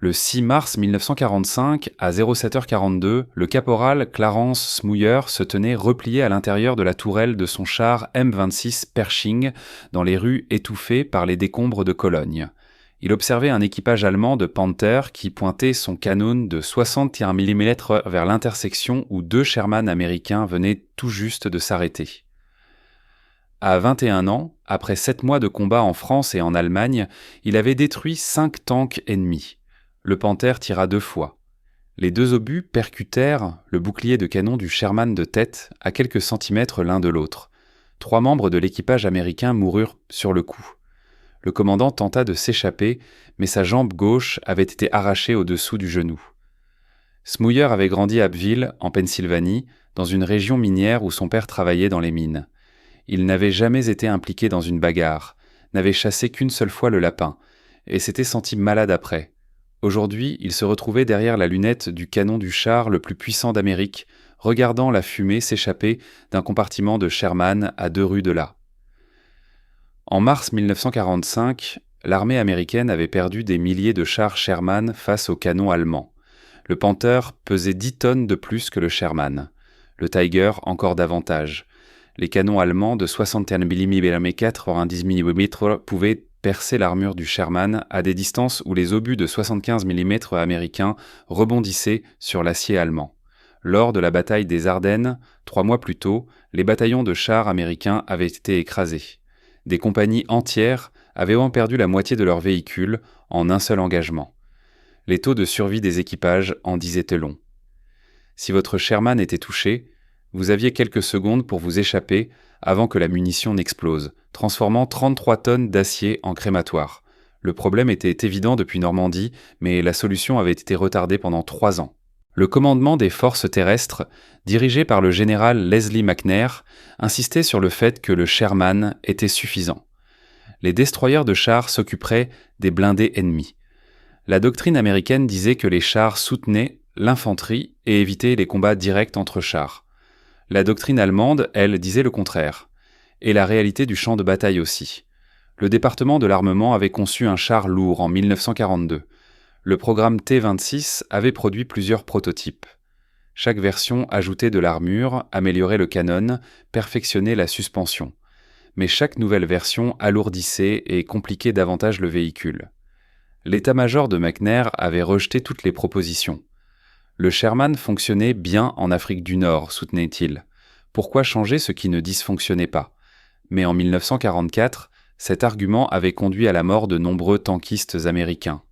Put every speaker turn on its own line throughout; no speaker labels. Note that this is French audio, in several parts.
Le 6 mars 1945, à 07h42, le caporal Clarence Smouyer se tenait replié à l'intérieur de la tourelle de son char M26 Pershing, dans les rues étouffées par les décombres de Cologne. Il observait un équipage allemand de Panther qui pointait son canon de 61 mm vers l'intersection où 2 Sherman américains venaient tout juste de s'arrêter. À 21 ans, après 7 mois de combat en France et en Allemagne, il avait détruit 5 tanks ennemis. Le Panther tira 2 fois. Les 2 obus percutèrent le bouclier de canon du Sherman de tête à quelques centimètres l'un de l'autre. 3 membres de l'équipage américain moururent sur le coup. Le commandant tenta de s'échapper, mais sa jambe gauche avait été arrachée au-dessous du genou. Smouyer avait grandi à Abbeville, en Pennsylvanie, dans une région minière où son père travaillait dans les mines. Il n'avait jamais été impliqué dans une bagarre, n'avait chassé qu'une seule fois le lapin, et s'était senti malade après. Aujourd'hui, il se retrouvait derrière la lunette du canon du char le plus puissant d'Amérique, regardant la fumée s'échapper d'un compartiment de Sherman à 2 rues de là. En mars 1945, l'armée américaine avait perdu des milliers de chars Sherman face aux canons allemands. Le Panther pesait 10 tonnes de plus que le Sherman. Le Tiger encore davantage. Les canons allemands de 61 mm et 90 mm pouvaient percer l'armure du Sherman à des distances où les obus de 75 mm américains rebondissaient sur l'acier allemand. Lors de la bataille des Ardennes, 3 mois plus tôt, les bataillons de chars américains avaient été écrasés. Des compagnies entières avaient perdu la moitié de leurs véhicules en un seul engagement. Les taux de survie des équipages en disaient long. Si votre Sherman était touché, vous aviez quelques secondes pour vous échapper avant que la munition n'explose, transformant 33 tonnes d'acier en crématoire. Le problème était évident depuis Normandie, mais la solution avait été retardée pendant 3 ans. Le commandement des forces terrestres, dirigé par le général Leslie McNair, insistait sur le fait que le Sherman était suffisant. Les destroyers de chars s'occuperaient des blindés ennemis. La doctrine américaine disait que les chars soutenaient l'infanterie et évitaient les combats directs entre chars. La doctrine allemande, elle, disait le contraire. Et la réalité du champ de bataille aussi. Le département de l'armement avait conçu un char lourd en 1942. Le programme T-26 avait produit plusieurs prototypes. Chaque version ajoutait de l'armure, améliorait le canon, perfectionnait la suspension. Mais chaque nouvelle version alourdissait et compliquait davantage le véhicule. L'état-major de McNair avait rejeté toutes les propositions. Le Sherman fonctionnait bien en Afrique du Nord, soutenait-il. Pourquoi changer ce qui ne dysfonctionnait pas ? Mais en 1944, cet argument avait conduit à la mort de nombreux tankistes américains.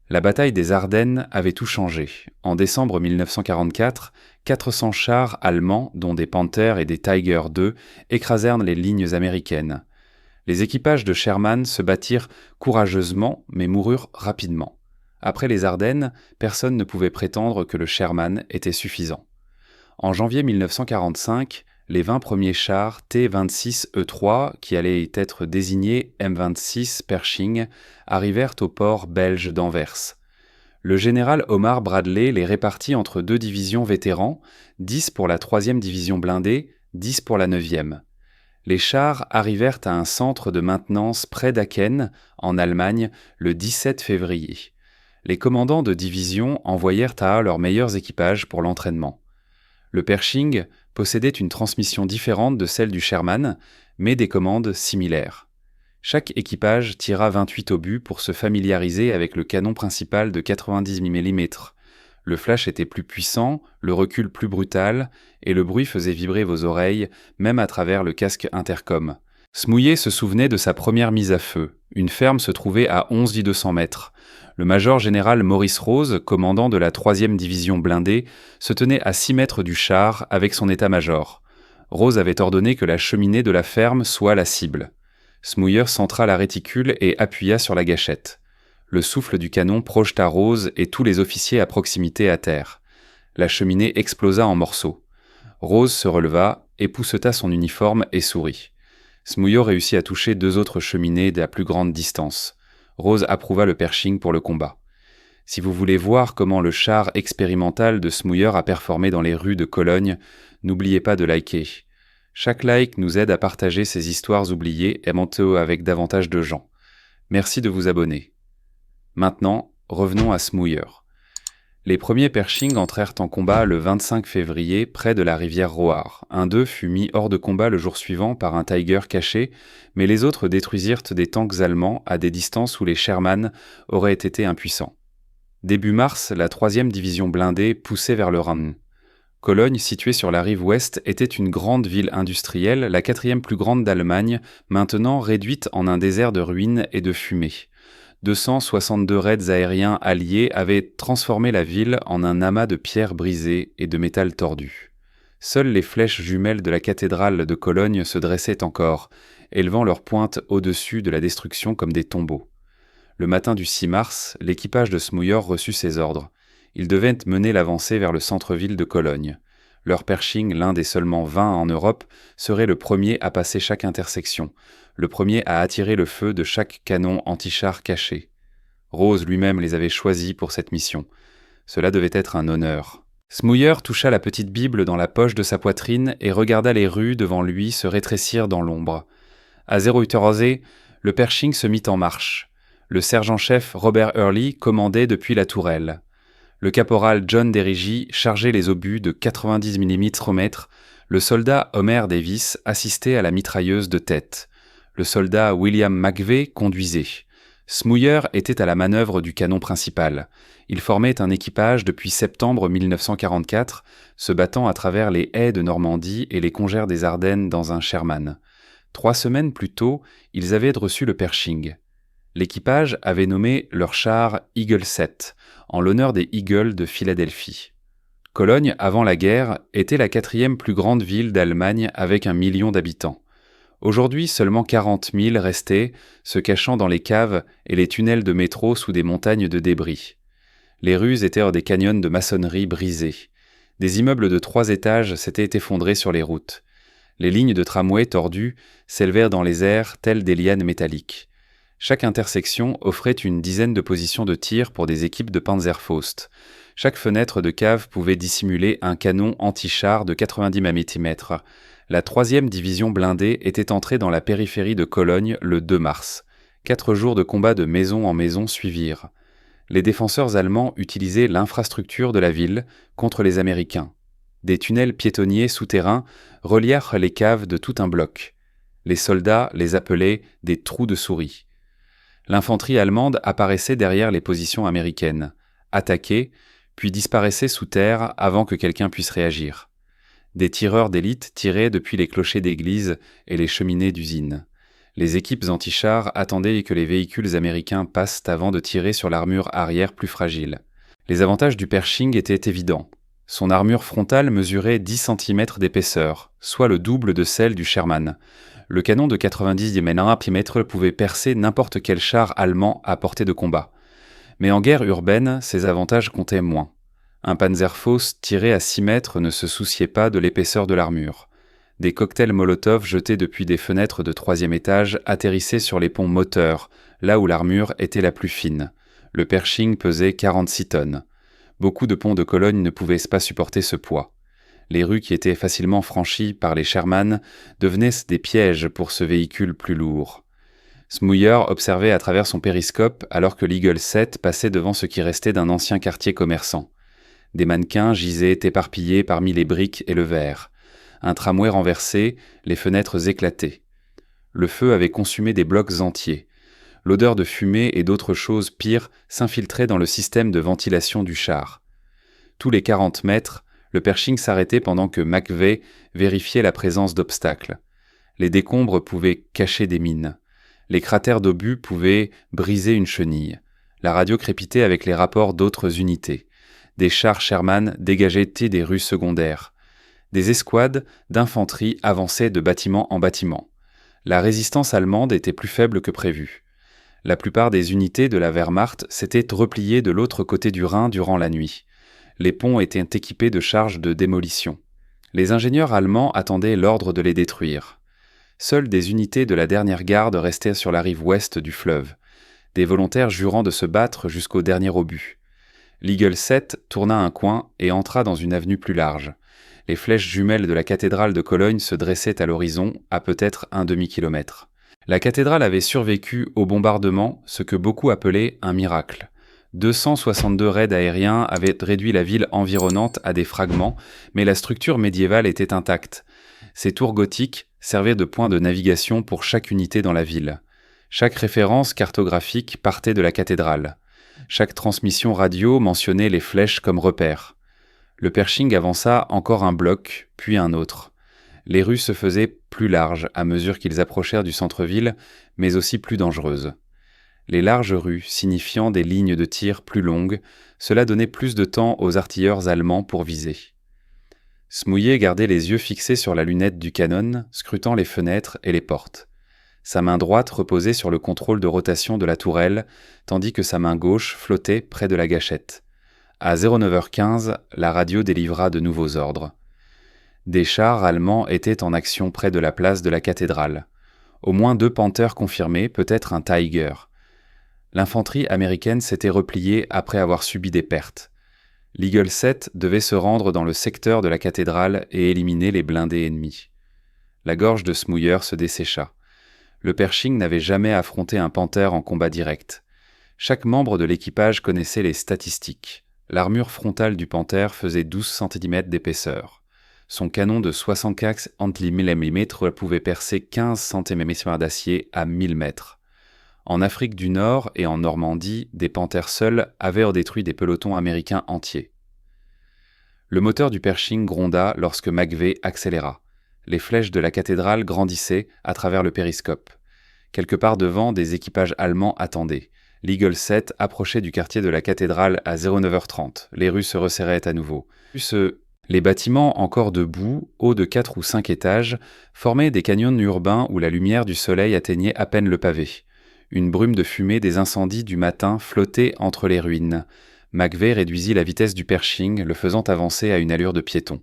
La bataille des Ardennes avait tout changé. En décembre 1944, 400 chars allemands, dont des Panther et des Tiger II, écrasèrent les lignes américaines. Les équipages de Sherman se battirent courageusement, mais moururent rapidement. Après les Ardennes, personne ne pouvait prétendre que le Sherman était suffisant. En janvier 1945, les 20 premiers chars T-26E3, qui allaient être désignés M26 Pershing, arrivèrent au port belge d'Anvers. Le général Omar Bradley les répartit entre 2 divisions vétérans, 10 pour la 3e division blindée, 10 pour la 9e. Les chars arrivèrent à un centre de maintenance près d'Aken, en Allemagne, le 17 février. Les commandants de division envoyèrent à leurs meilleurs équipages pour l'entraînement. Le Pershing possédait une transmission différente de celle du Sherman, mais des commandes similaires. Chaque équipage tira 28 obus pour se familiariser avec le canon principal de 90 mm. Le flash était plus puissant, le recul plus brutal, et le bruit faisait vibrer vos oreilles, même à travers le casque intercom. Smouyer se souvenait de sa première mise à feu. Une ferme se trouvait à 11-200 mètres. Le major général Maurice Rose, commandant de la 3e division blindée, se tenait à 6 mètres du char avec son état-major. Rose avait ordonné que la cheminée de la ferme soit la cible. Smouyer centra la réticule et appuya sur la gâchette. Le souffle du canon projeta Rose et tous les officiers à proximité à terre. La cheminée explosa en morceaux. Rose se releva, épousseta son uniforme et sourit. Smouyer réussit à toucher 2 autres cheminées à plus grande distance. Rose approuva le Pershing pour le combat. Si vous voulez voir comment le char expérimental de Smouyer a performé dans les rues de Cologne, n'oubliez pas de liker. Chaque like nous aide à partager ces histoires oubliées et à monter avec davantage de gens. Merci de vous abonner. Maintenant, revenons à Smouyer. Les premiers Pershing entrèrent en combat le 25 février près de la rivière Roar. Un d'eux fut mis hors de combat le jour suivant par un Tiger caché, mais les autres détruisirent des tanks allemands à des distances où les Sherman auraient été impuissants. Début mars, la 3e division blindée poussait vers le Rhin. Cologne, située sur la rive ouest, était une grande ville industrielle, la 4e plus grande d'Allemagne, maintenant réduite en un désert de ruines et de fumée. 262 raids aériens alliés avaient transformé la ville en un amas de pierres brisées et de métal tordu. Seules les flèches jumelles de la cathédrale de Cologne se dressaient encore, élevant leurs pointes au-dessus de la destruction comme des tombeaux. Le matin du 6 mars, l'équipage de Smouyer reçut ses ordres. Ils devaient mener l'avancée vers le centre-ville de Cologne. Leur Pershing, l'un des seulement 20 en Europe, serait le premier à passer chaque intersection, le premier à attirer le feu de chaque canon anti-char caché. Rose lui-même les avait choisis pour cette mission. Cela devait être un honneur. Smouyer toucha la petite Bible dans la poche de sa poitrine et regarda les rues devant lui se rétrécir dans l'ombre. À 08h, le Pershing se mit en marche. Le sergent-chef Robert Early commandait depuis la tourelle. Le caporal John Derigi chargeait les obus de 90 mm. Le soldat Homer Davis assistait à la mitrailleuse de tête. Le soldat William McVeigh conduisait. Smouyer était à la manœuvre du canon principal. Il formait un équipage depuis septembre 1944, se battant à travers les haies de Normandie et les congères des Ardennes dans un Sherman. 3 semaines plus tôt, ils avaient reçu le Pershing. L'équipage avait nommé leur char Eagle 7, en l'honneur des Eagles de Philadelphie. Cologne, avant la guerre, était la 4e plus grande ville d'Allemagne avec 1 million d'habitants. Aujourd'hui, seulement 40 000 restaient, se cachant dans les caves et les tunnels de métro sous des montagnes de débris. Les rues étaient hors des canyons de maçonnerie brisés. Des immeubles de 3 étages s'étaient effondrés sur les routes. Les lignes de tramway tordues s'élevèrent dans les airs telles des lianes métalliques. Chaque intersection offrait une dizaine de positions de tir pour des équipes de Panzerfaust. Chaque fenêtre de cave pouvait dissimuler un canon anti-char de 90 mm. La 3e division blindée était entrée dans la périphérie de Cologne le 2 mars. 4 jours de combats de maison en maison suivirent. Les défenseurs allemands utilisaient l'infrastructure de la ville contre les Américains. Des tunnels piétonniers souterrains relièrent les caves de tout un bloc. Les soldats les appelaient des trous de souris. L'infanterie allemande apparaissait derrière les positions américaines, attaquait, puis disparaissait sous terre avant que quelqu'un puisse réagir. Des tireurs d'élite tiraient depuis les clochers d'église et les cheminées d'usines. Les équipes anti-chars attendaient que les véhicules américains passent avant de tirer sur l'armure arrière plus fragile. Les avantages du Pershing étaient évidents. Son armure frontale mesurait 10 cm d'épaisseur, soit le double de celle du Sherman. Le canon de 90 mm pouvait percer n'importe quel char allemand à portée de combat. Mais en guerre urbaine, ces avantages comptaient moins. Un Panzerfaust tiré à 6 mètres ne se souciait pas de l'épaisseur de l'armure. Des cocktails Molotov jetés depuis des fenêtres de 3e étage atterrissaient sur les ponts moteurs, là où l'armure était la plus fine. Le Pershing pesait 46 tonnes. Beaucoup de ponts de Cologne ne pouvaient pas supporter ce poids. Les rues qui étaient facilement franchies par les Sherman devenaient des pièges pour ce véhicule plus lourd. Smouyer observait à travers son périscope alors que l'Eagle 7 passait devant ce qui restait d'un ancien quartier commerçant. Des mannequins gisaient éparpillés parmi les briques et le verre. Un tramway renversé, les fenêtres éclatées. Le feu avait consumé des blocs entiers. L'odeur de fumée et d'autres choses pires s'infiltrait dans le système de ventilation du char. Tous les 40 mètres, le Pershing s'arrêtait pendant que McVeigh vérifiait la présence d'obstacles. Les décombres pouvaient cacher des mines. Les cratères d'obus pouvaient briser une chenille. La radio crépitait avec les rapports d'autres unités. Des chars Sherman dégageaient des rues secondaires. Des escouades d'infanterie avançaient de bâtiment en bâtiment. La résistance allemande était plus faible que prévu. La plupart des unités de la Wehrmacht s'étaient repliées de l'autre côté du Rhin durant la nuit. Les ponts étaient équipés de charges de démolition. Les ingénieurs allemands attendaient l'ordre de les détruire. Seules des unités de la dernière garde restaient sur la rive ouest du fleuve, des volontaires jurant de se battre jusqu'au dernier obus. L'Eagle 7 tourna un coin et entra dans une avenue plus large. Les flèches jumelles de la cathédrale de Cologne se dressaient à l'horizon, à peut-être un demi-kilomètre. La cathédrale avait survécu au bombardement, ce que beaucoup appelaient un miracle. 262 raids aériens avaient réduit la ville environnante à des fragments, mais la structure médiévale était intacte. Ces tours gothiques servaient de point de navigation pour chaque unité dans la ville. Chaque référence cartographique partait de la cathédrale. Chaque transmission radio mentionnait les flèches comme repères. Le Pershing avança encore un bloc, puis un autre. Les rues se faisaient plus larges à mesure qu'ils approchèrent du centre-ville, mais aussi plus dangereuses. Les larges rues signifiant des lignes de tir plus longues, cela donnait plus de temps aux artilleurs allemands pour viser. Smouyer gardait les yeux fixés sur la lunette du canon, scrutant les fenêtres et les portes. Sa main droite reposait sur le contrôle de rotation de la tourelle, tandis que sa main gauche flottait près de la gâchette. À 09h15, la radio délivra de nouveaux ordres. Des chars allemands étaient en action près de la place de la cathédrale. Au moins 2 Panthers confirmés, peut-être un Tiger. L'infanterie américaine s'était repliée après avoir subi des pertes. L'Eagle 7 devait se rendre dans le secteur de la cathédrale et éliminer les blindés ennemis. La gorge de Smouyer se dessécha. Le Pershing n'avait jamais affronté un Panther en combat direct. Chaque membre de l'équipage connaissait les statistiques. L'armure frontale du Panther faisait 12 cm d'épaisseur. Son canon de 64 mm pouvait percer 15 cm d'acier à 1000 mètres. En Afrique du Nord et en Normandie, des Panthers seuls avaient détruit des pelotons américains entiers. Le moteur du Pershing gronda lorsque McVeigh accéléra. Les flèches de la cathédrale grandissaient à travers le périscope. Quelque part devant, des équipages allemands attendaient. L'Eagle 7 approchait du quartier de la cathédrale à 09h30. Les rues se resserraient à nouveau. Les bâtiments encore debout, hauts de 4 ou 5 étages, formaient des canyons urbains où la lumière du soleil atteignait à peine le pavé. Une brume de fumée des incendies du matin flottait entre les ruines. McVeigh réduisit la vitesse du Pershing, le faisant avancer à une allure de piéton.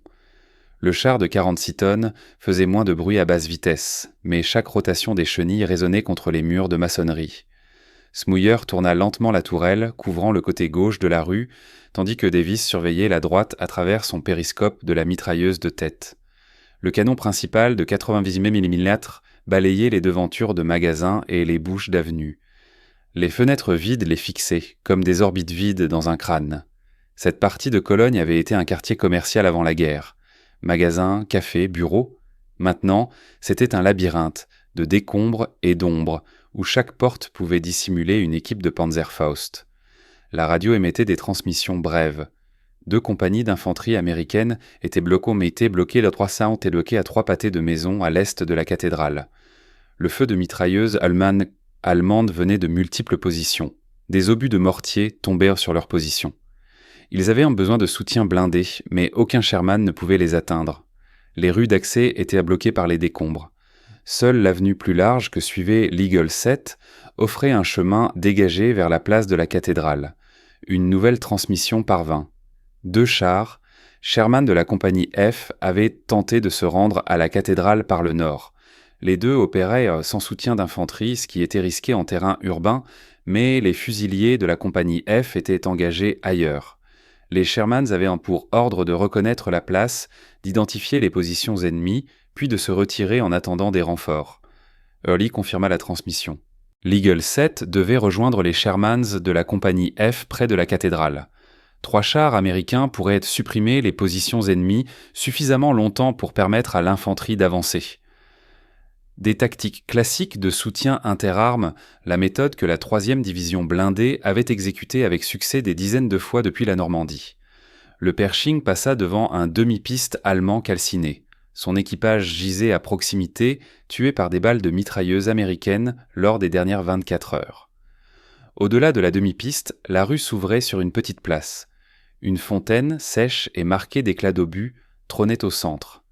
Le char de 46 tonnes faisait moins de bruit à basse vitesse, mais chaque rotation des chenilles résonnait contre les murs de maçonnerie. Smouyer tourna lentement la tourelle, couvrant le côté gauche de la rue, tandis que Davis surveillait la droite à travers son périscope de la mitrailleuse de tête. Le canon principal de 98 mm balayait les devantures de magasins et les bouches d'avenues. Les fenêtres vides les fixaient, comme des orbites vides dans un crâne. Cette partie de Cologne avait été un quartier commercial avant la guerre. Magasins, cafés, bureaux. Maintenant, c'était un labyrinthe de décombres et d'ombres, où chaque porte pouvait dissimuler une équipe de Panzerfaust. La radio émettait des transmissions brèves. 2 compagnies d'infanterie américaines étaient bloquées le 300 et bloquées à 3 pâtés de maisons à l'est de la cathédrale. Le feu de mitrailleuses allemandes venait de multiples positions. Des obus de mortier tombèrent sur leur position. Ils avaient un besoin de soutien blindé, mais aucun Sherman ne pouvait les atteindre. Les rues d'accès étaient bloquées par les décombres. Seule l'avenue plus large que suivait l'Eagle 7 offrait un chemin dégagé vers la place de la cathédrale. Une nouvelle transmission parvint. 2 chars, Sherman de la compagnie F, avaient tenté de se rendre à la cathédrale par le nord. Les 2 opéraient sans soutien d'infanterie, ce qui était risqué en terrain urbain, mais les fusiliers de la compagnie F étaient engagés ailleurs. Les Shermans avaient pour ordre de reconnaître la place, d'identifier les positions ennemies, puis de se retirer en attendant des renforts. Early confirma la transmission. L'Eagle 7 devait rejoindre les Shermans de la compagnie F près de la cathédrale. 3 chars américains pourraient supprimer les positions ennemies suffisamment longtemps pour permettre à l'infanterie d'avancer. Des tactiques classiques de soutien interarmes, la méthode que la 3e division blindée avait exécutée avec succès des dizaines de fois depuis la Normandie. Le Pershing passa devant un demi-piste allemand calciné. Son équipage gisait à proximité, tué par des balles de mitrailleuses américaines lors des dernières 24 heures. Au-delà de la demi-piste, la rue s'ouvrait sur une petite place. Une fontaine, sèche et marquée d'éclats d'obus, trônait au centre.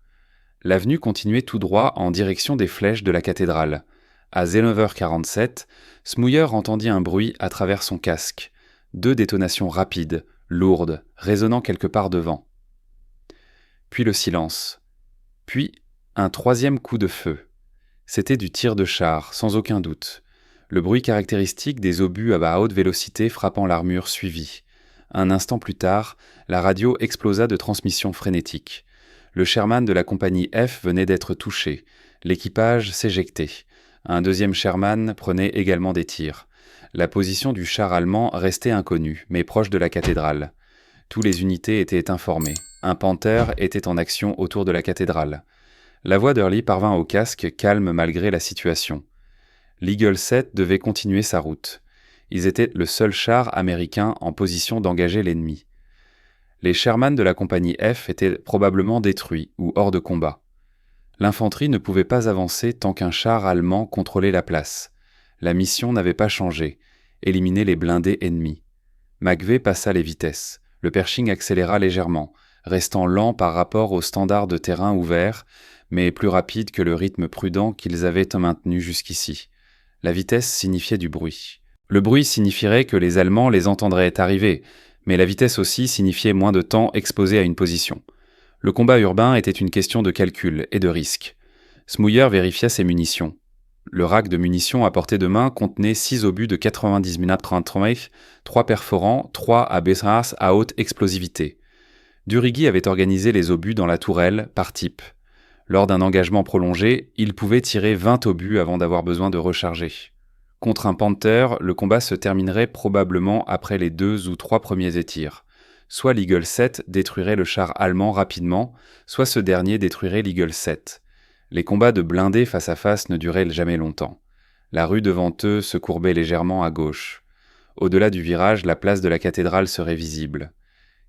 L'avenue continuait tout droit en direction des flèches de la cathédrale. À 09h47, Smouyer entendit un bruit à travers son casque. 2 détonations rapides, lourdes, résonnant quelque part devant. Puis le silence. Puis, un 3e coup de feu. C'était du tir de char, sans aucun doute. Le bruit caractéristique des obus à haute vélocité frappant l'armure suivit. Un instant plus tard, la radio explosa de transmissions frénétiques. Le Sherman de la compagnie F venait d'être touché. L'équipage s'éjectait. Un 2e Sherman prenait également des tirs. La position du char allemand restait inconnue, mais proche de la cathédrale. Tous les unités étaient informées. Un Panther était en action autour de la cathédrale. La voix d'Early parvint au casque, calme malgré la situation. L'Eagle 7 devait continuer sa route. Ils étaient le seul char américain en position d'engager l'ennemi. Les Sherman de la compagnie F étaient probablement détruits ou hors de combat. L'infanterie ne pouvait pas avancer tant qu'un char allemand contrôlait la place. La mission n'avait pas changé, éliminer les blindés ennemis. McVeigh passa les vitesses. Le Pershing accéléra légèrement, restant lent par rapport aux standards de terrain ouvert, mais plus rapide que le rythme prudent qu'ils avaient maintenu jusqu'ici. La vitesse signifiait du bruit. Le bruit signifierait que les Allemands les entendraient arriver, mais la vitesse aussi signifiait moins de temps exposé à une position. Le combat urbain était une question de calcul et de risque. Smouyer vérifia ses munitions. Le rack de munitions à portée de main contenait 6 obus de 90 mm, 3 perforants, 3 à Besras à haute explosivité. Durigui avait organisé les obus dans la tourelle, par type. Lors d'un engagement prolongé, il pouvait tirer 20 obus avant d'avoir besoin de recharger. Contre un Panther, le combat se terminerait probablement après les 2 ou 3 premiers étirs. Soit l'Eagle 7 détruirait le char allemand rapidement, soit ce dernier détruirait l'Eagle 7. Les combats de blindés face à face ne duraient jamais longtemps. La rue devant eux se courbait légèrement à gauche. Au-delà du virage, la place de la cathédrale serait visible.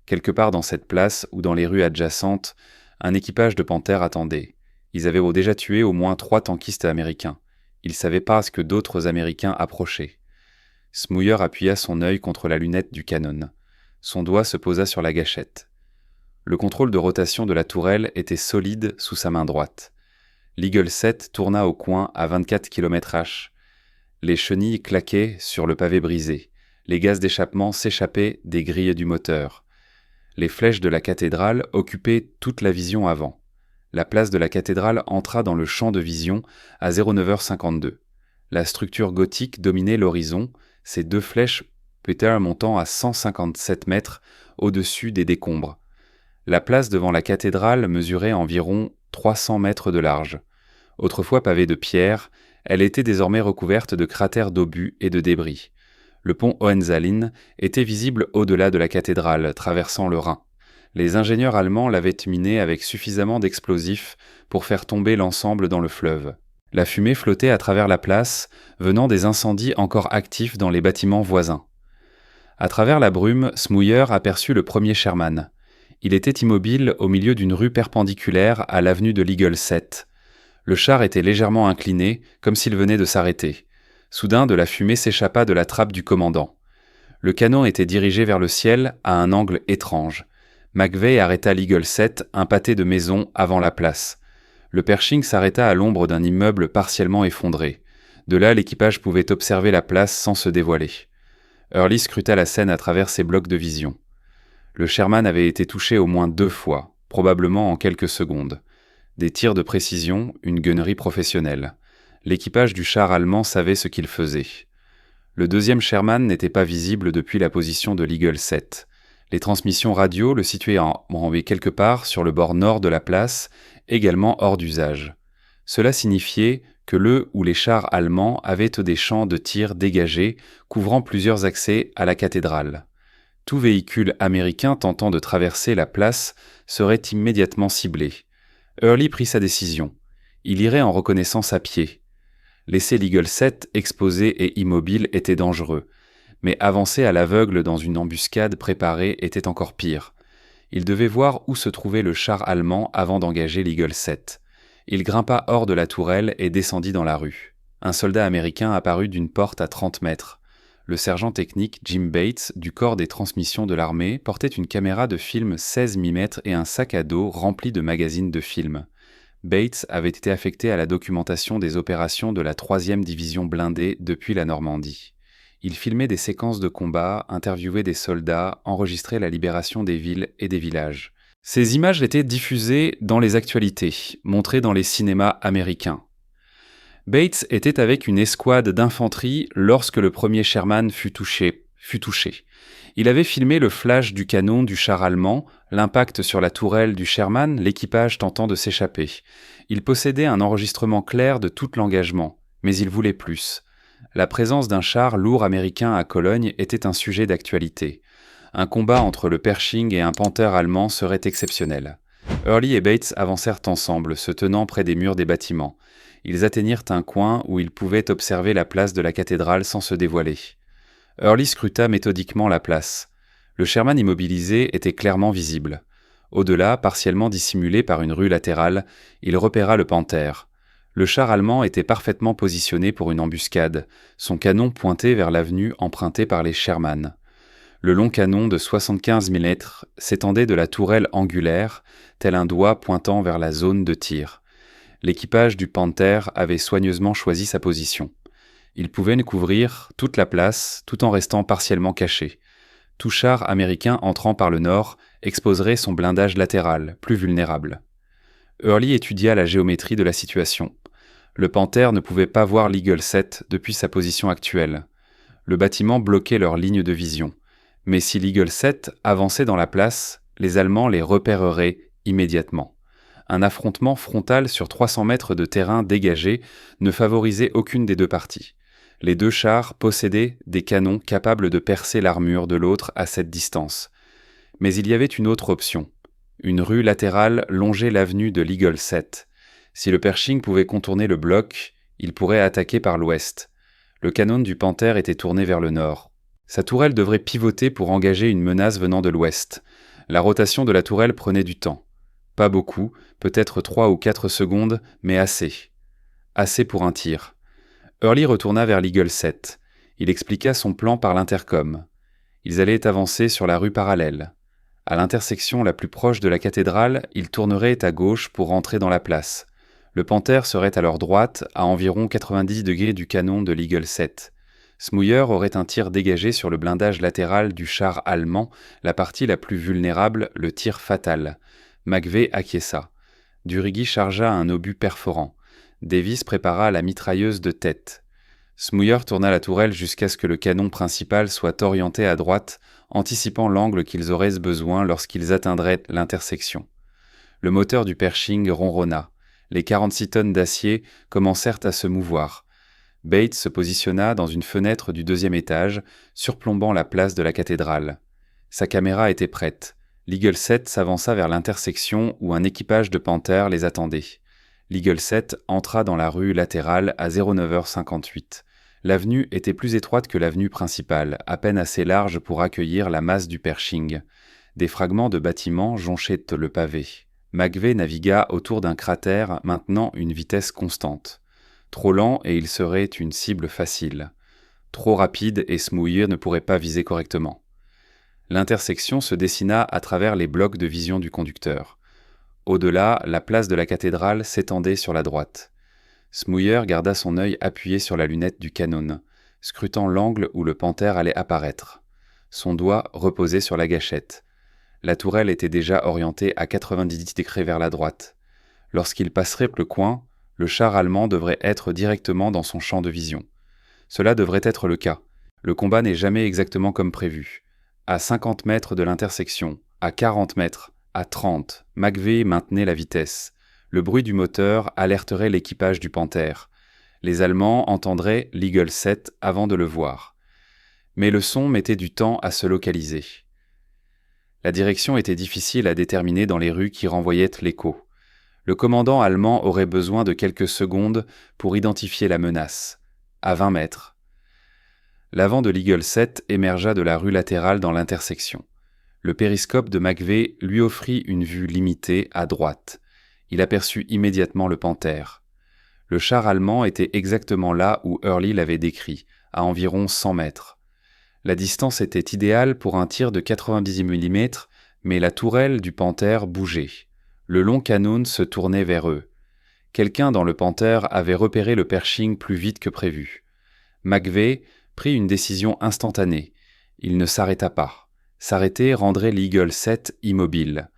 Quelque part dans cette place ou dans les rues adjacentes, un équipage de Panther attendait. Ils avaient déjà tué au moins 3 tankistes américains. Ils savaient pas ce que d'autres Américains approchaient. Smouyer appuya son œil contre la lunette du canon. Son doigt se posa sur la gâchette. Le contrôle de rotation de la tourelle était solide sous sa main droite. L'Eagle 7 tourna au coin à 24 km/h. Les chenilles claquaient sur le pavé brisé. Les gaz d'échappement s'échappaient des grilles du moteur. Les flèches de la cathédrale occupaient toute la vision avant. La place de la cathédrale entra dans le champ de vision à 09h52. La structure gothique dominait l'horizon, ses 2 flèches Peter montant à 157 mètres au-dessus des décombres. La place devant la cathédrale mesurait environ 300 mètres de large. Autrefois pavée de pierre, elle était désormais recouverte de cratères d'obus et de débris. Le pont Hohenzollern était visible au-delà de la cathédrale, traversant le Rhin. Les ingénieurs allemands l'avaient miné avec suffisamment d'explosifs pour faire tomber l'ensemble dans le fleuve. La fumée flottait à travers la place, venant des incendies encore actifs dans les bâtiments voisins. À travers la brume, Smouyer aperçut le premier Sherman. Il était immobile au milieu d'une rue perpendiculaire à l'avenue de l'Eagle 7. Le char était légèrement incliné, comme s'il venait de s'arrêter. Soudain, de la fumée s'échappa de la trappe du commandant. Le canon était dirigé vers le ciel à un angle étrange. McVeigh arrêta l'Eagle 7, un pâté de maison avant la place. Le Pershing s'arrêta à l'ombre d'un immeuble partiellement effondré. De là, l'équipage pouvait observer la place sans se dévoiler. Early scruta la scène à travers ses blocs de vision. Le Sherman avait été touché au moins 2 fois, probablement en quelques secondes. Des tirs de précision, une gunnerie professionnelle. L'équipage du char allemand savait ce qu'il faisait. Le deuxième Sherman n'était pas visible depuis la position de l'Eagle 7. Les transmissions radio le situaient enrobé quelque part sur le bord nord de la place, également hors d'usage. Cela signifiait que le ou les chars allemands avaient des champs de tir dégagés, couvrant plusieurs accès à la cathédrale. Tout véhicule américain tentant de traverser la place serait immédiatement ciblé. Early prit sa décision. Il irait en reconnaissance à pied. Laisser l'Eagle 7 exposé et immobile était dangereux, mais avancer à l'aveugle dans une embuscade préparée était encore pire. Il devait voir où se trouvait le char allemand avant d'engager l'Eagle 7. Il grimpa hors de la tourelle et descendit dans la rue. Un soldat américain apparut d'une porte à 30 mètres. Le sergent technique Jim Bates, du corps des transmissions de l'armée, portait une caméra de film 16 mm et un sac à dos rempli de magazines de films. Bates avait été affecté à la documentation des opérations de la 3e division blindée depuis la Normandie. Il filmait des séquences de combat, interviewait des soldats, enregistrait la libération des villes et des villages. Ces images étaient diffusées dans les actualités, montrées dans les cinémas américains. Bates était avec une escouade d'infanterie lorsque le premier Sherman fut touché. Il avait filmé le flash du canon du char allemand, l'impact sur la tourelle du Sherman, l'équipage tentant de s'échapper. Il possédait un enregistrement clair de tout l'engagement, mais il voulait plus. La présence d'un char lourd américain à Cologne était un sujet d'actualité. Un combat entre le Pershing et un Panther allemand serait exceptionnel. Early et Bates avancèrent ensemble, se tenant près des murs des bâtiments. Ils atteignirent un coin où ils pouvaient observer la place de la cathédrale sans se dévoiler. Early scruta méthodiquement la place. Le Sherman immobilisé était clairement visible. Au-delà, partiellement dissimulé par une rue latérale, il repéra le Panther. Le char allemand était parfaitement positionné pour une embuscade, son canon pointé vers l'avenue empruntée par les Sherman. Le long canon de 75 mm s'étendait de la tourelle angulaire, tel un doigt pointant vers la zone de tir. L'équipage du Panther avait soigneusement choisi sa position. Il pouvait couvrir toute la place tout en restant partiellement caché. Tout char américain entrant par le nord exposerait son blindage latéral, plus vulnérable. Early étudia la géométrie de la situation. Le Panther ne pouvait pas voir l'Eagle 7 depuis sa position actuelle. Le bâtiment bloquait leur ligne de vision. Mais si l'Eagle 7 avançait dans la place, les Allemands les repéreraient immédiatement. Un affrontement frontal sur 300 mètres de terrain dégagé ne favorisait aucune des deux parties. Les deux chars possédaient des canons capables de percer l'armure de l'autre à cette distance. Mais il y avait une autre option. Une rue latérale longeait l'avenue de l'Eagle 7. Si le Pershing pouvait contourner le bloc, il pourrait attaquer par l'ouest. Le canon du Panther était tourné vers le nord. Sa tourelle devrait pivoter pour engager une menace venant de l'ouest. La rotation de la tourelle prenait du temps. Pas beaucoup, peut-être 3 ou 4 secondes, mais assez. Assez pour un tir. Early retourna vers l'Eagle 7. Il expliqua son plan par l'intercom. Ils allaient avancer sur la rue parallèle. À l'intersection la plus proche de la cathédrale, ils tourneraient à gauche pour rentrer dans la place. Le Panther serait à leur droite, à environ 90 degrés du canon de l'Eagle 7. Smouyer aurait un tir dégagé sur le blindage latéral du char allemand, la partie la plus vulnérable, le tir fatal. McVeigh acquiesça. Durigui chargea un obus perforant. Davis prépara la mitrailleuse de tête. Smouyer tourna la tourelle jusqu'à ce que le canon principal soit orienté à droite, anticipant l'angle qu'ils auraient besoin lorsqu'ils atteindraient l'intersection. Le moteur du Pershing ronronna. Les 46 tonnes d'acier commencèrent à se mouvoir. Bates se positionna dans une fenêtre du 2e étage, surplombant la place de la cathédrale. Sa caméra était prête. L'Eagle 7 s'avança vers l'intersection où un équipage de Panther les attendait. L'Eagle 7 entra dans la rue latérale à 09h58. L'avenue était plus étroite que l'avenue principale, à peine assez large pour accueillir la masse du Pershing. Des fragments de bâtiments jonchaient le pavé. McVeigh navigua autour d'un cratère maintenant une vitesse constante. Trop lent et il serait une cible facile. Trop rapide et Smouyer ne pourrait pas viser correctement. L'intersection se dessina à travers les blocs de vision du conducteur. Au-delà, la place de la cathédrale s'étendait sur la droite. Smouyer garda son œil appuyé sur la lunette du canon, scrutant l'angle où le Panther allait apparaître. Son doigt reposait sur la gâchette. La tourelle était déjà orientée à 90 degrés vers la droite. Lorsqu'il passerait le coin, le char allemand devrait être directement dans son champ de vision. Cela devrait être le cas. Le combat n'est jamais exactement comme prévu. À 50 mètres de l'intersection, à 40 mètres, à 30, McVeigh maintenait la vitesse. Le bruit du moteur alerterait l'équipage du Panther. Les Allemands entendraient l'Eagle 7 avant de le voir. Mais le son mettait du temps à se localiser. La direction était difficile à déterminer dans les rues qui renvoyaient l'écho. Le commandant allemand aurait besoin de quelques secondes pour identifier la menace. À 20 mètres. L'avant de l'Eagle 7 émergea de la rue latérale dans l'intersection. Le périscope de McVeigh lui offrit une vue limitée à droite. Il aperçut immédiatement le Panther. Le char allemand était exactement là où Early l'avait décrit, à environ 100 mètres. La distance était idéale pour un tir de 90 mm, mais la tourelle du Panther bougeait. Le long canon se tournait vers eux. Quelqu'un dans le Panther avait repéré le Pershing plus vite que prévu. McVeigh prit une décision instantanée. Il ne s'arrêta pas. S'arrêter rendrait l'Eagle 7 immobile.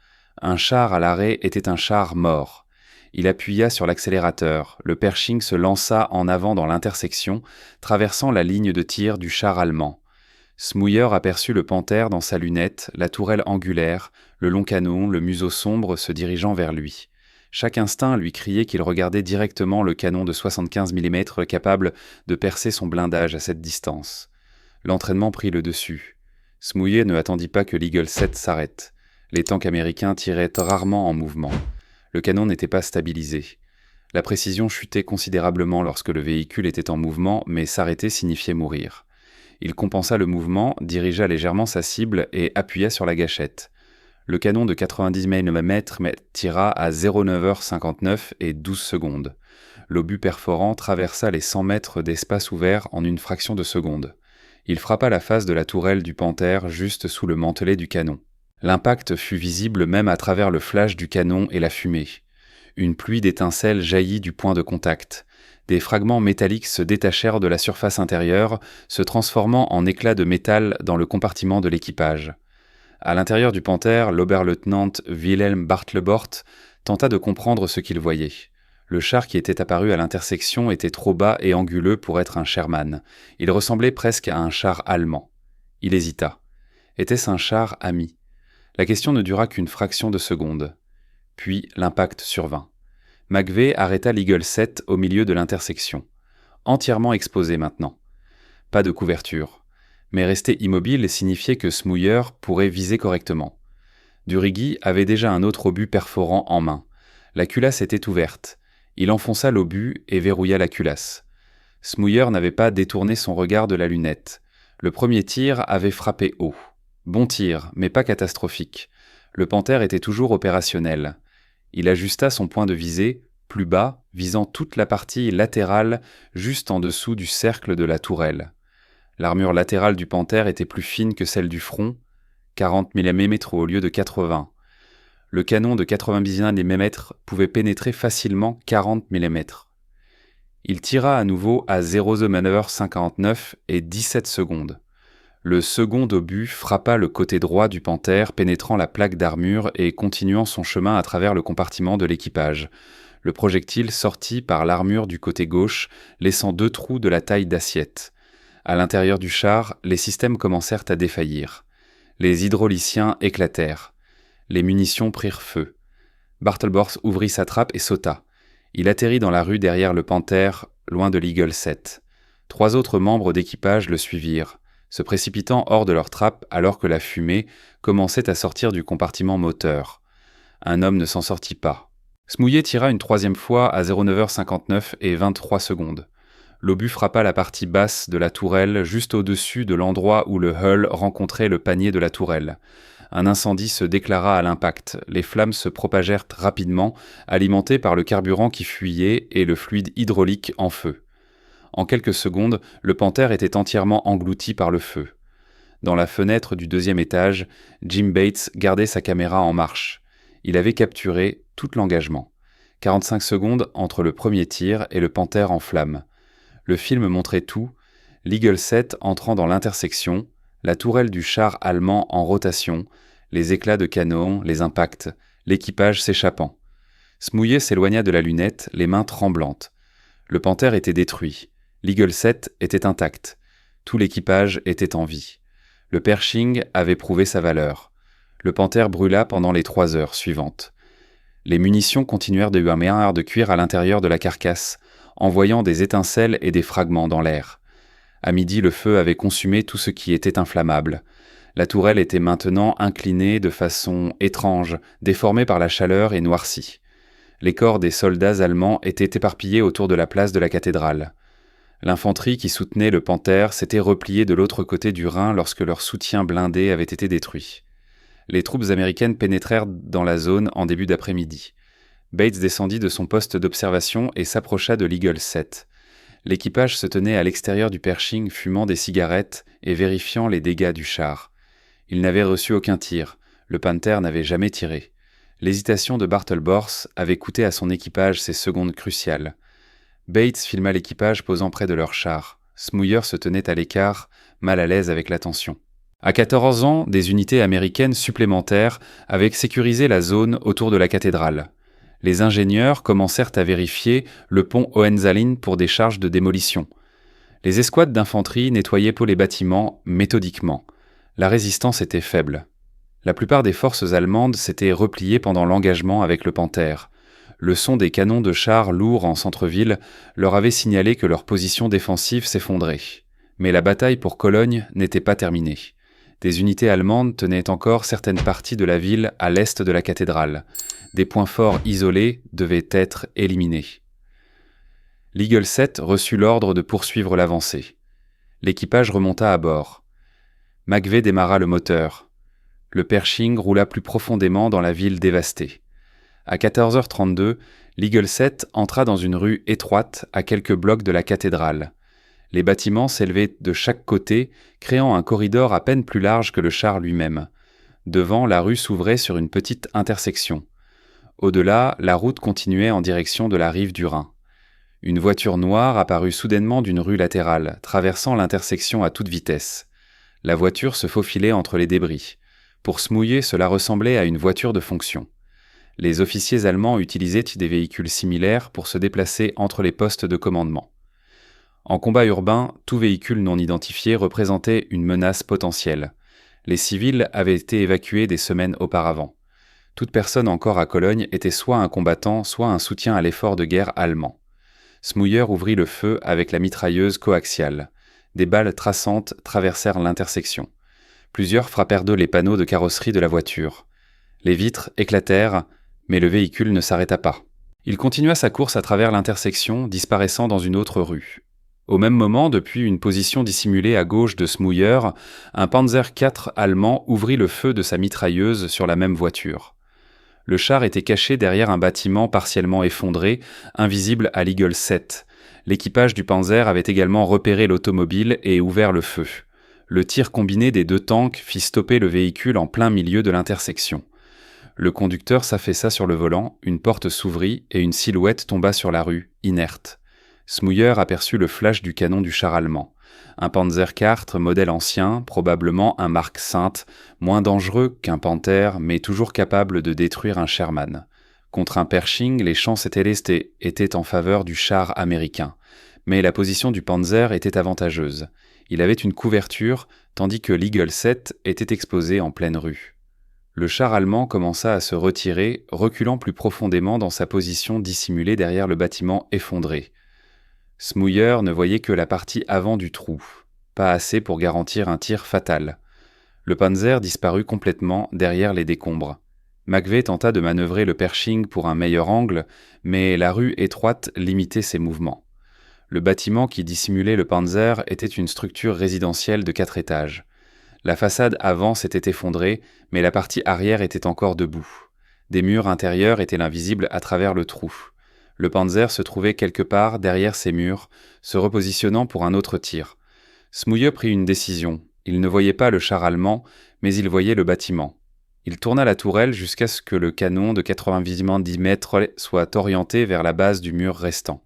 Un char à l'arrêt était un char mort. Il appuya sur l'accélérateur. Le Pershing se lança en avant dans l'intersection, traversant la ligne de tir du char allemand. Smouyer aperçut le Panther dans sa lunette, la tourelle angulaire, le long canon, le museau sombre se dirigeant vers lui. Chaque instinct lui criait qu'il regardait directement le canon de 75 mm capable de percer son blindage à cette distance. L'entraînement prit le dessus. Smouyer ne attendit pas que l'Eagle 7 s'arrête. Les tanks américains tiraient rarement en mouvement. Le canon n'était pas stabilisé. La précision chutait considérablement lorsque le véhicule était en mouvement, mais s'arrêter signifiait mourir. Il compensa le mouvement, dirigea légèrement sa cible et appuya sur la gâchette. Le canon de 90 mm tira à 0,9h59 et 12 secondes. L'obus perforant traversa les 100 mètres d'espace ouvert en une fraction de seconde. Il frappa la face de la tourelle du Panther juste sous le mantelet du canon. L'impact fut visible même à travers le flash du canon et la fumée. Une pluie d'étincelles jaillit du point de contact. Des fragments métalliques se détachèrent de la surface intérieure, se transformant en éclats de métal dans le compartiment de l'équipage. À l'intérieur du Panther, l'Oberleutnant Wilhelm Bartlebort tenta de comprendre ce qu'il voyait. Le char qui était apparu à l'intersection était trop bas et anguleux pour être un Sherman. Il ressemblait presque à un char allemand. Il hésita. Était-ce un char ami ? La question ne dura qu'une fraction de seconde. Puis l'impact survint. McVeigh arrêta l'Eagle 7 au milieu de l'intersection. Entièrement exposé maintenant. Pas de couverture. Mais rester immobile signifiait que Smouyer pourrait viser correctement. Durigui avait déjà un autre obus perforant en main. La culasse était ouverte. Il enfonça l'obus et verrouilla la culasse. Smouyer n'avait pas détourné son regard de la lunette. Le premier tir avait frappé haut. Bon tir, mais pas catastrophique. Le Panther était toujours opérationnel. Il ajusta son point de visée, plus bas, visant toute la partie latérale, juste en dessous du cercle de la tourelle. L'armure latérale du Panther était plus fine que celle du front, 40 mm au lieu de 80. Le canon de 90 mm pouvait pénétrer facilement 40 mm. Il tira à nouveau à 0,9h59 et 17 secondes. Le second obus frappa le côté droit du Panther, pénétrant la plaque d'armure et continuant son chemin à travers le compartiment de l'équipage. Le projectile sortit par l'armure du côté gauche, laissant 2 trous de la taille d'assiette. À l'intérieur du char, les systèmes commencèrent à défaillir. Les hydrauliciens éclatèrent. Les munitions prirent feu. Bartlebort ouvrit sa trappe et sauta. Il atterrit dans la rue derrière le Panther, loin de l'Eagle 7. 3 autres membres d'équipage le suivirent, se précipitant hors de leur trappe alors que la fumée commençait à sortir du compartiment moteur. Un homme ne s'en sortit pas. Smouyer tira une 3e fois à 0,9h59 et 23 secondes. L'obus frappa la partie basse de la tourelle juste au-dessus de l'endroit où le hull rencontrait le panier de la tourelle. Un incendie se déclara à l'impact. Les flammes se propagèrent rapidement, alimentées par le carburant qui fuyait et le fluide hydraulique en feu. En quelques secondes, le Panther était entièrement englouti par le feu. Dans la fenêtre du 2e étage, Jim Bates gardait sa caméra en marche. Il avait capturé tout l'engagement. 45 secondes entre le premier tir et le Panther en flammes. Le film montrait tout, l'Eagle 7 entrant dans l'intersection, la tourelle du char allemand en rotation, les éclats de canon, les impacts, l'équipage s'échappant. Smouyer s'éloigna de la lunette, les mains tremblantes. Le Panther était détruit. L'Eagle 7 était intact. Tout l'équipage était en vie. Le Pershing avait prouvé sa valeur. Le Panther brûla pendant les 3 heures suivantes. Les munitions continuèrent de humer de cuir à l'intérieur de la carcasse, envoyant des étincelles et des fragments dans l'air. À midi, le feu avait consumé tout ce qui était inflammable. La tourelle était maintenant inclinée de façon étrange, déformée par la chaleur et noircie. Les corps des soldats allemands étaient éparpillés autour de la place de la cathédrale. L'infanterie qui soutenait le Panther s'était repliée de l'autre côté du Rhin lorsque leur soutien blindé avait été détruit. Les troupes américaines pénétrèrent dans la zone en début d'après-midi. Bates descendit de son poste d'observation et s'approcha de l'Eagle 7. L'équipage se tenait à l'extérieur du Pershing fumant des cigarettes et vérifiant les dégâts du char. Il n'avait reçu aucun tir. Le Panther n'avait jamais tiré. L'hésitation de Bartlebort avait coûté à son équipage ses secondes cruciales. Bates filma l'équipage posant près de leur char. Smouyer se tenait à l'écart, mal à l'aise avec la tension. À 14 ans, des unités américaines supplémentaires avaient sécurisé la zone autour de la cathédrale. Les ingénieurs commencèrent à vérifier le pont Hohenzollern pour des charges de démolition. Les escouades d'infanterie nettoyaient pour les bâtiments méthodiquement. La résistance était faible. La plupart des forces allemandes s'étaient repliées pendant l'engagement avec le Panther. Le son des canons de chars lourds en centre-ville leur avait signalé que leur position défensive s'effondrait. Mais la bataille pour Cologne n'était pas terminée. Des unités allemandes tenaient encore certaines parties de la ville à l'est de la cathédrale. Des points forts isolés devaient être éliminés. L'Eagle 7 reçut l'ordre de poursuivre l'avancée. L'équipage remonta à bord. McVeigh démarra le moteur. Le Pershing roula plus profondément dans la ville dévastée. À 14h32, l'Eagle 7 entra dans une rue étroite à quelques blocs de la cathédrale. Les bâtiments s'élevaient de chaque côté, créant un corridor à peine plus large que le char lui-même. Devant, la rue s'ouvrait sur une petite intersection. Au-delà, la route continuait en direction de la rive du Rhin. Une voiture noire apparut soudainement d'une rue latérale, traversant l'intersection à toute vitesse. La voiture se faufilait entre les débris. Pour se mouiller, cela ressemblait à une voiture de fonction. Les officiers allemands utilisaient des véhicules similaires pour se déplacer entre les postes de commandement. En combat urbain, tout véhicule non identifié représentait une menace potentielle. Les civils avaient été évacués des semaines auparavant. Toute personne encore à Cologne était soit un combattant, soit un soutien à l'effort de guerre allemand. Smouyer ouvrit le feu avec la mitrailleuse coaxiale. Des balles traçantes traversèrent l'intersection. Plusieurs frappèrent d'eux les panneaux de carrosserie de la voiture. Les vitres éclatèrent, mais le véhicule ne s'arrêta pas. Il continua sa course à travers l'intersection, disparaissant dans une autre rue. Au même moment, depuis une position dissimulée à gauche de Smouyer, un Panzer IV allemand ouvrit le feu de sa mitrailleuse sur la même voiture. Le char était caché derrière un bâtiment partiellement effondré, invisible à l'Eagle 7. L'équipage du Panzer avait également repéré l'automobile et ouvert le feu. Le tir combiné des deux tanks fit stopper le véhicule en plein milieu de l'intersection. Le conducteur s'affaissa sur le volant, une porte s'ouvrit et une silhouette tomba sur la rue, inerte. Smouyer aperçut le flash du canon du char allemand. Un Panzer IV, modèle ancien, probablement un Mark V, moins dangereux qu'un Panther, mais toujours capable de détruire un Sherman. Contre un Pershing, les chances étaient en faveur du char américain. Mais la position du Panzer était avantageuse. Il avait une couverture, tandis que l'Eagle 7 était exposé en pleine rue. Le char allemand commença à se retirer, reculant plus profondément dans sa position dissimulée derrière le bâtiment effondré. Smouyer ne voyait que la partie avant du trou, pas assez pour garantir un tir fatal. Le Panzer disparut complètement derrière les décombres. McVeigh tenta de manœuvrer le Pershing pour un meilleur angle, mais la rue étroite limitait ses mouvements. Le bâtiment qui dissimulait le Panzer était une structure résidentielle de 4 étages. La façade avant s'était effondrée, mais la partie arrière était encore debout. Des murs intérieurs étaient invisibles à travers le trou. Le Panzer se trouvait quelque part derrière ces murs, se repositionnant pour un autre tir. Smouyer prit une décision. Il ne voyait pas le char allemand, mais il voyait le bâtiment. Il tourna la tourelle jusqu'à ce que le canon de 90 mètres soit orienté vers la base du mur restant.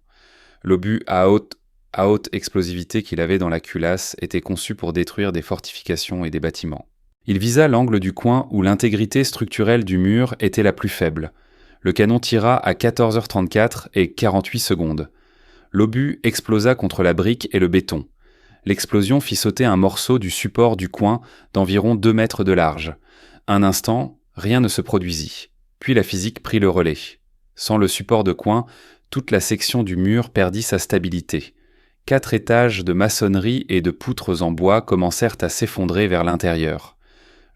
L'obus à haute explosivité qu'il avait dans la culasse était conçu pour détruire des fortifications et des bâtiments. Il visa l'angle du coin où l'intégrité structurelle du mur était la plus faible. Le canon tira à 14h34 et 48 secondes. L'obus explosa contre la brique et le béton. L'explosion fit sauter un morceau du support du coin d'environ 2 mètres de large. Un instant, rien ne se produisit. Puis la physique prit le relais. Sans le support de coin, toute la section du mur perdit sa stabilité. 4 étages de maçonnerie et de poutres en bois commencèrent à s'effondrer vers l'intérieur.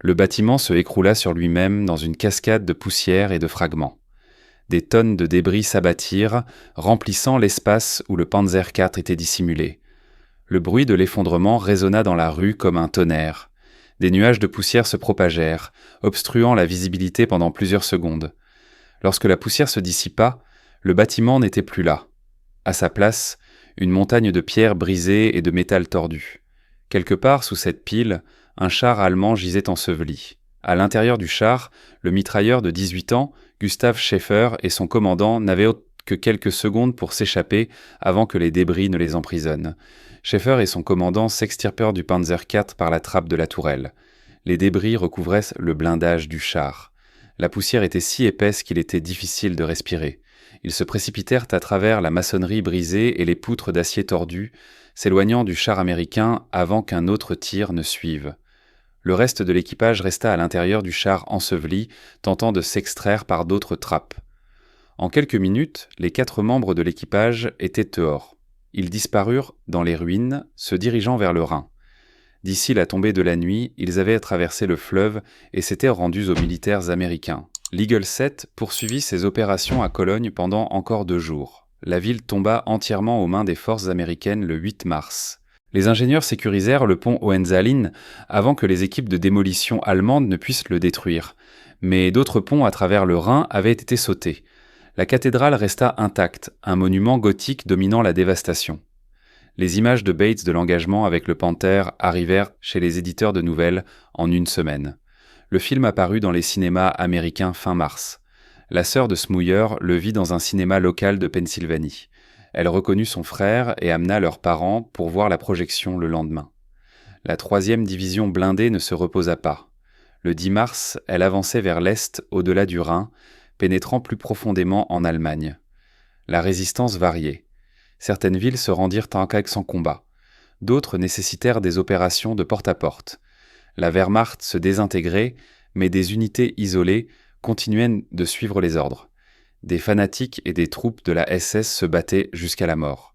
Le bâtiment se écroula sur lui-même dans une cascade de poussière et de fragments. Des tonnes de débris s'abattirent, remplissant l'espace où le Panzer IV était dissimulé. Le bruit de l'effondrement résonna dans la rue comme un tonnerre. Des nuages de poussière se propagèrent, obstruant la visibilité pendant plusieurs secondes. Lorsque la poussière se dissipa, le bâtiment n'était plus là. À sa place, une montagne de pierres brisées et de métal tordu. Quelque part sous cette pile, un char allemand gisait enseveli. À l'intérieur du char, le mitrailleur de 18 ans, Gustav Schäfer, et son commandant n'avaient que quelques secondes pour s'échapper avant que les débris ne les emprisonnent. Schäfer et son commandant s'extirpèrent du Panzer IV par la trappe de la tourelle. Les débris recouvraient le blindage du char. La poussière était si épaisse qu'il était difficile de respirer. Ils se précipitèrent à travers la maçonnerie brisée et les poutres d'acier tordues, s'éloignant du char américain avant qu'un autre tir ne suive. Le reste de l'équipage resta à l'intérieur du char enseveli, tentant de s'extraire par d'autres trappes. En quelques minutes, les 4 membres de l'équipage étaient dehors. Ils disparurent dans les ruines, se dirigeant vers le Rhin. D'ici la tombée de la nuit, ils avaient traversé le fleuve et s'étaient rendus aux militaires américains. L'Eagle 7 poursuivit ses opérations à Cologne pendant encore 2 jours. La ville tomba entièrement aux mains des forces américaines le 8 mars. Les ingénieurs sécurisèrent le pont Hohenzollern avant que les équipes de démolition allemandes ne puissent le détruire. Mais d'autres ponts à travers le Rhin avaient été sautés. La cathédrale resta intacte, un monument gothique dominant la dévastation. Les images de Bates de l'engagement avec le Panther arrivèrent chez les éditeurs de nouvelles en 1 semaine. Le film apparut dans les cinémas américains fin mars. La sœur de Smouyer le vit dans un cinéma local de Pennsylvanie. Elle reconnut son frère et amena leurs parents pour voir la projection le lendemain. La 3e division blindée ne se reposa pas. Le 10 mars, elle avançait vers l'est au-delà du Rhin, pénétrant plus profondément en Allemagne. La résistance variait. Certaines villes se rendirent en cas sans combat. D'autres nécessitèrent des opérations de porte-à-porte. La Wehrmacht se désintégrait, mais des unités isolées continuaient de suivre les ordres. Des fanatiques et des troupes de la SS se battaient jusqu'à la mort.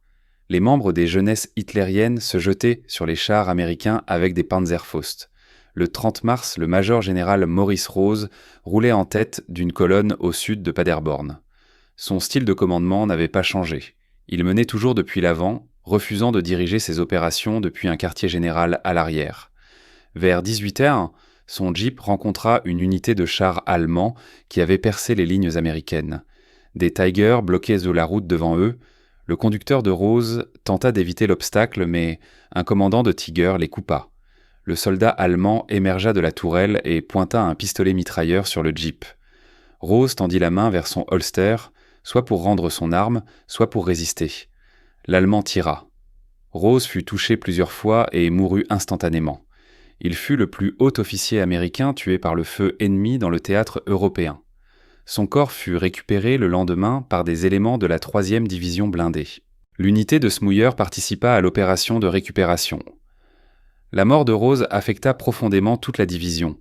Les membres des jeunesses hitlériennes se jetaient sur les chars américains avec des Panzerfaust. Le 30 mars, le major général Maurice Rose roulait en tête d'une colonne au sud de Paderborn. Son style de commandement n'avait pas changé. Il menait toujours depuis l'avant, refusant de diriger ses opérations depuis un quartier général à l'arrière. Vers 18h, son jeep rencontra une unité de chars allemands qui avait percé les lignes américaines. Des Tigers bloquaient la route devant eux. Le conducteur de Rose tenta d'éviter l'obstacle, mais un commandant de Tiger les coupa. Le soldat allemand émergea de la tourelle et pointa un pistolet mitrailleur sur le jeep. Rose tendit la main vers son holster, soit pour rendre son arme, soit pour résister. L'Allemand tira. Rose fut touché plusieurs fois et mourut instantanément. Il fut le plus haut officier américain tué par le feu ennemi dans le théâtre européen. Son corps fut récupéré le lendemain par des éléments de la 3e division blindée. L'unité de Smouyer participa à l'opération de récupération. La mort de Rose affecta profondément toute la division.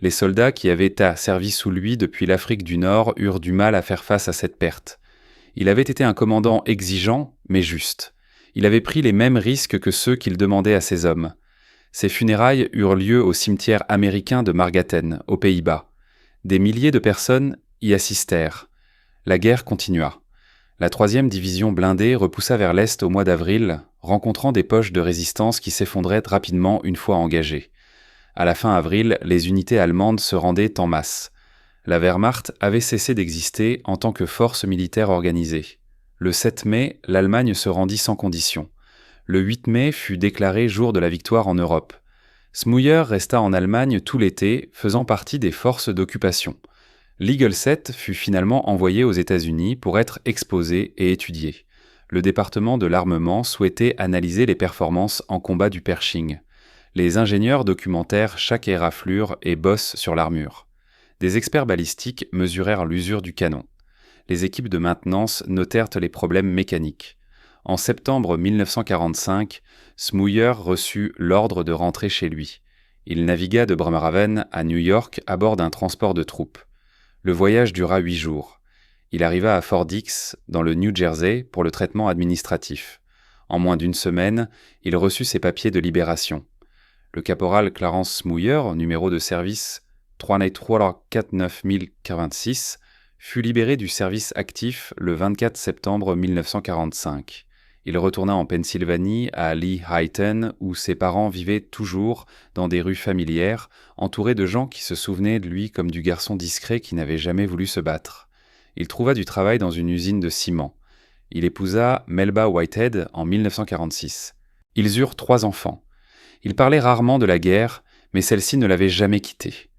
Les soldats qui avaient servi sous lui depuis l'Afrique du Nord eurent du mal à faire face à cette perte. Il avait été un commandant exigeant, mais juste. Il avait pris les mêmes risques que ceux qu'il demandait à ses hommes. Ses funérailles eurent lieu au cimetière américain de Margaten, aux Pays-Bas. Des milliers de personnes y assistèrent. La guerre continua. La 3e division blindée repoussa vers l'est au mois d'avril, rencontrant des poches de résistance qui s'effondraient rapidement une fois engagées. À la fin avril, les unités allemandes se rendaient en masse. La Wehrmacht avait cessé d'exister en tant que force militaire organisée. Le 7 mai, l'Allemagne se rendit sans condition. Le 8 mai fut déclaré jour de la victoire en Europe. Smouyer resta en Allemagne tout l'été, faisant partie des forces d'occupation. L'Eagle 7 fut finalement envoyé aux États-Unis pour être exposé et étudié. Le département de l'armement souhaitait analyser les performances en combat du Pershing. Les ingénieurs documentèrent chaque éraflure et bosse sur l'armure. Des experts balistiques mesurèrent l'usure du canon. Les équipes de maintenance notèrent les problèmes mécaniques. En septembre 1945, Smouyer reçut l'ordre de rentrer chez lui. Il navigua de Bremerhaven à New York à bord d'un transport de troupes. Le voyage dura 8 jours. Il arriva à Fort Dix, dans le New Jersey, pour le traitement administratif. En moins d'1 semaine, il reçut ses papiers de libération. Le caporal Clarence Smouyer, numéro de service 3949046, fut libéré du service actif le 24 septembre 1945. Il retourna en Pennsylvanie, à Lee-Highton, où ses parents vivaient toujours dans des rues familières, entourés de gens qui se souvenaient de lui comme du garçon discret qui n'avait jamais voulu se battre. Il trouva du travail dans une usine de ciment. Il épousa Melba Whitehead en 1946. Ils eurent 3 enfants. Il parlait rarement de la guerre, mais celle-ci ne l'avait jamais quitté.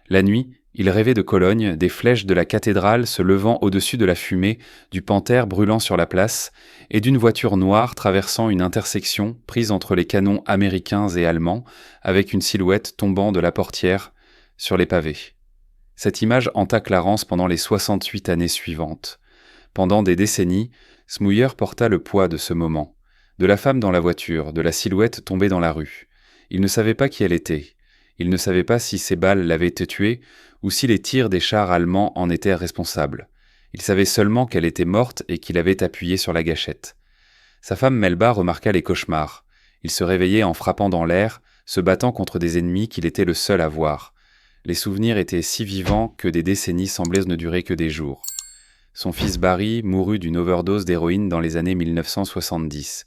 La nuit, il rêvait de Cologne, des flèches de la cathédrale se levant au-dessus de la fumée, du Panther brûlant sur la place, et d'une voiture noire traversant une intersection prise entre les canons américains et allemands, avec une silhouette tombant de la portière sur les pavés. Cette image hanta Clarence pendant les 68 années suivantes. Pendant des décennies, Smouyer porta le poids de ce moment, de la femme dans la voiture, de la silhouette tombée dans la rue. Il ne savait pas qui elle était. Il ne savait pas si ces balles l'avaient tué ou si les tirs des chars allemands en étaient responsables. Il savait seulement qu'elle était morte et qu'il avait appuyé sur la gâchette. Sa femme Melba remarqua les cauchemars. Il se réveillait en frappant dans l'air, se battant contre des ennemis qu'il était le seul à voir. Les souvenirs étaient si vivants que des décennies semblaient ne durer que des jours. Son fils Barry mourut d'une overdose d'héroïne dans les années 1970.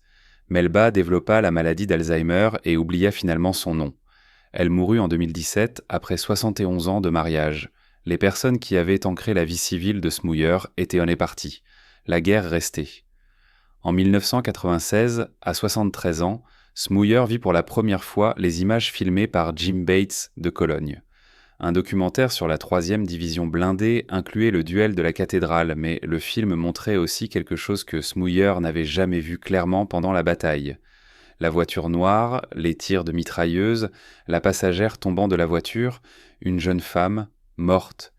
Melba développa la maladie d'Alzheimer et oublia finalement son nom. Elle mourut en 2017 après 71 ans de mariage. Les personnes qui avaient ancré la vie civile de Smouyer étaient en partie. La guerre restait. En 1996, à 73 ans, Smouyer vit pour la première fois les images filmées par Jim Bates de Cologne. Un documentaire sur la 3e division blindée incluait le duel de la cathédrale, mais le film montrait aussi quelque chose que Smouyer n'avait jamais vu clairement pendant la bataille. La voiture noire, les tirs de mitrailleuse, la passagère tombant de la voiture, une jeune femme, morte.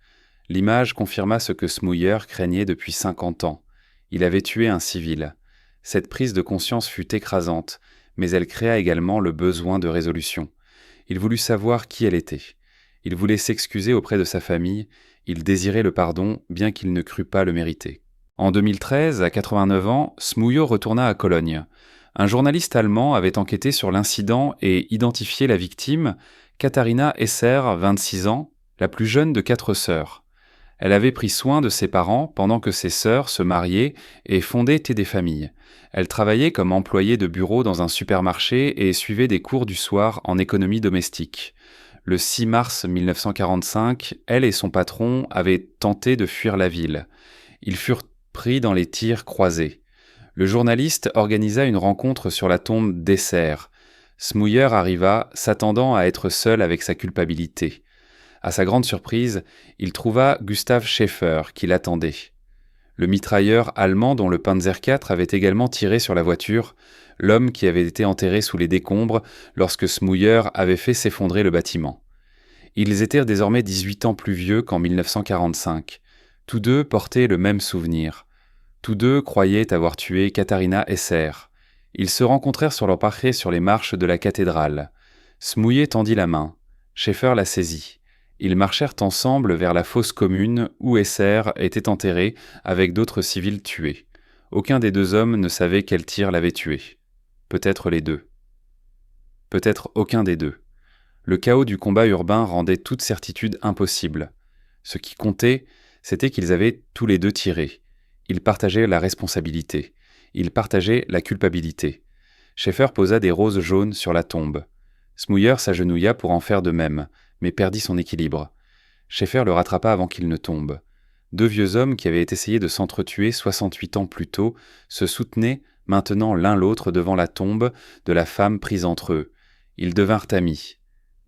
L'image confirma ce que Smouyer craignait depuis 50 ans. Il avait tué un civil. Cette prise de conscience fut écrasante, mais elle créa également le besoin de résolution. Il voulut savoir qui elle était. Il voulait s'excuser auprès de sa famille, il désirait le pardon, bien qu'il ne crût pas le mériter. En 2013, à 89 ans, Smouyer retourna à Cologne. Un journaliste allemand avait enquêté sur l'incident et identifié la victime, Katharina Esser, 26 ans, la plus jeune de 4 sœurs. Elle avait pris soin de ses parents pendant que ses sœurs se mariaient et fondaient des familles. Elle travaillait comme employée de bureau dans un supermarché et suivait des cours du soir en économie domestique. Le 6 mars 1945, elle et son patron avaient tenté de fuir la ville. Ils furent pris dans les tirs croisés. Le journaliste organisa une rencontre sur la tombe d'Esser. Smouyer arriva, s'attendant à être seul avec sa culpabilité. À sa grande surprise, il trouva Gustav Schäfer qui l'attendait. Le mitrailleur allemand dont le Panzer IV avait également tiré sur la voiture, l'homme qui avait été enterré sous les décombres lorsque Smouyer avait fait s'effondrer le bâtiment. Ils étaient désormais 18 ans plus vieux qu'en 1945. Tous deux portaient le même souvenir. Tous deux croyaient avoir tué Katharina Esser. Ils se rencontrèrent sur leur parquet sur les marches de la cathédrale. Smouyer tendit la main. Schäfer la saisit. Ils marchèrent ensemble vers la fosse commune où Esser était enterré avec d'autres civils tués. Aucun des deux hommes ne savait quel tir l'avait tué. Peut-être les deux. Peut-être aucun des deux. Le chaos du combat urbain rendait toute certitude impossible. Ce qui comptait, c'était qu'ils avaient tous les deux tiré. Ils partageaient la responsabilité. Ils partageaient la culpabilité. Schäfer posa des roses jaunes sur la tombe. Smouyer s'agenouilla pour en faire de même, mais perdit son équilibre. Schäfer le rattrapa avant qu'il ne tombe. Deux vieux hommes qui avaient essayé de s'entretuer 68 ans plus tôt se soutenaient maintenant l'un l'autre devant la tombe de la femme prise entre eux. Ils devinrent amis.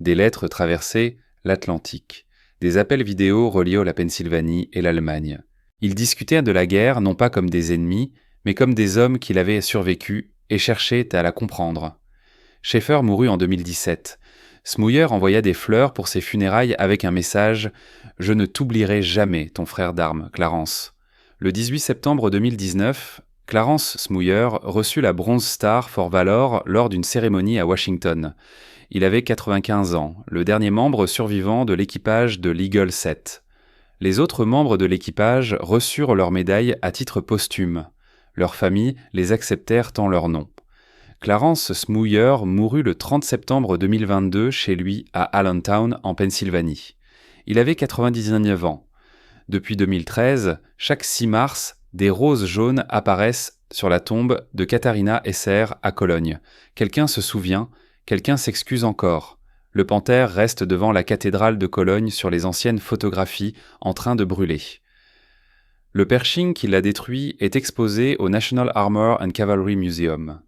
Des lettres traversaient l'Atlantique. Des appels vidéo reliaient la Pennsylvanie et l'Allemagne. Ils discutaient de la guerre non pas comme des ennemis, mais comme des hommes qui l'avaient survécu et cherchaient à la comprendre. Schäfer mourut en 2017. Smouyer envoya des fleurs pour ses funérailles avec un message « Je ne t'oublierai jamais, ton frère d'armes, Clarence ». Le 18 septembre 2019, Clarence Smouyer reçut la Bronze Star for Valor lors d'une cérémonie à Washington. Il avait 95 ans, le dernier membre survivant de l'équipage de l'Eagle 7. Les autres membres de l'équipage reçurent leur médaille à titre posthume. Leurs familles les acceptèrent en leur nom. Clarence Smouyer mourut le 30 septembre 2022 chez lui à Allentown, en Pennsylvanie. Il avait 99 ans. Depuis 2013, chaque 6 mars, des roses jaunes apparaissent sur la tombe de Katharina Esser à Cologne. Quelqu'un se souvient, quelqu'un s'excuse encore. Le panthère reste devant la cathédrale de Cologne sur les anciennes photographies en train de brûler. Le Pershing qui l'a détruit est exposé au National Armor and Cavalry Museum.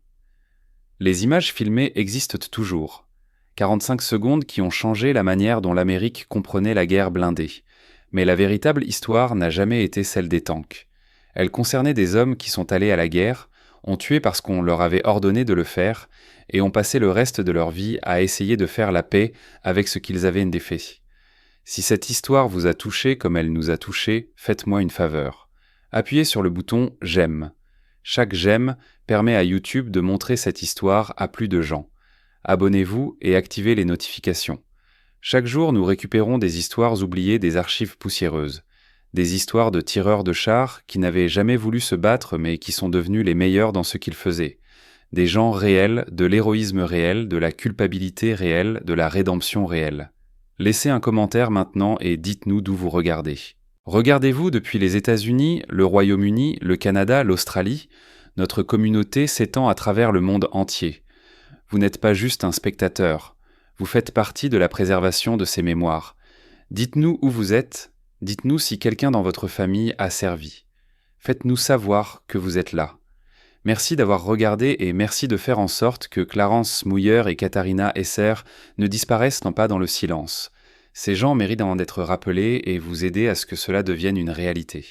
Les images filmées existent toujours. 45 secondes qui ont changé la manière dont l'Amérique comprenait la guerre blindée. Mais la véritable histoire n'a jamais été celle des tanks. Elle concernait des hommes qui sont allés à la guerre, ont tué parce qu'on leur avait ordonné de le faire, et ont passé le reste de leur vie à essayer de faire la paix avec ce qu'ils avaient fait. Si cette histoire vous a touché comme elle nous a touchés, faites-moi une faveur. Appuyez sur le bouton « J'aime ». Chaque j'aime permet à YouTube de montrer cette histoire à plus de gens. Abonnez-vous et activez les notifications. Chaque jour, nous récupérons des histoires oubliées des archives poussiéreuses. Des histoires de tireurs de chars qui n'avaient jamais voulu se battre mais qui sont devenus les meilleurs dans ce qu'ils faisaient. Des gens réels, de l'héroïsme réel, de la culpabilité réelle, de la rédemption réelle. Laissez un commentaire maintenant et dites-nous d'où vous regardez. Regardez-vous depuis les États-Unis, le Royaume-Uni, le Canada, l'Australie? Notre communauté s'étend à travers le monde entier. Vous n'êtes pas juste un spectateur. Vous faites partie de la préservation de ces mémoires. Dites-nous où vous êtes. Dites-nous si quelqu'un dans votre famille a servi. Faites-nous savoir que vous êtes là. Merci d'avoir regardé et merci de faire en sorte que Clarence Smouyer et Katharina Esser ne disparaissent non pas dans le silence. Ces gens méritent d'être rappelés et vous aider à ce que cela devienne une réalité.